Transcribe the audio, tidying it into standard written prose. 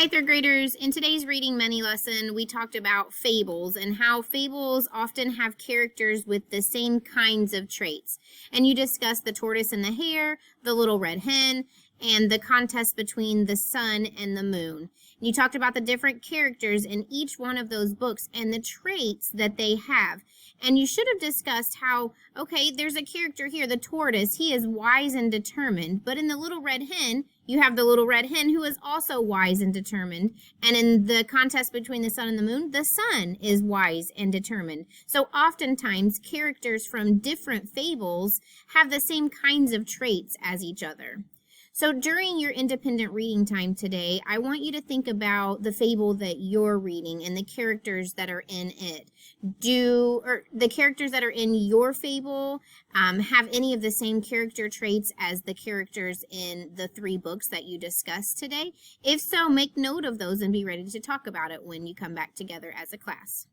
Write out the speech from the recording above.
Hi, third graders. In today's reading mini lesson, we talked about fables and how fables often have characters with the same kinds of traits. And you discussed the tortoise and the hare, the little red hen, and the contest between the sun and the moon. And you talked about the different characters in each one of those books and the traits that they have. And you should have discussed how, okay, there's a character here, the tortoise, he is wise and determined, but in the little red hen, you have the little red hen who is also wise and determined. And in the contest between the sun and the moon, the sun is wise and determined. So oftentimes, characters from different fables have the same kinds of traits as each other. So during your independent reading time today, I want you to think about the fable that you're reading and the characters that are in it. Or the characters that are in your fable have any of the same character traits as the characters in the 3 books that you discussed today? If so, make note of those and be ready to talk about it when you come back together as a class.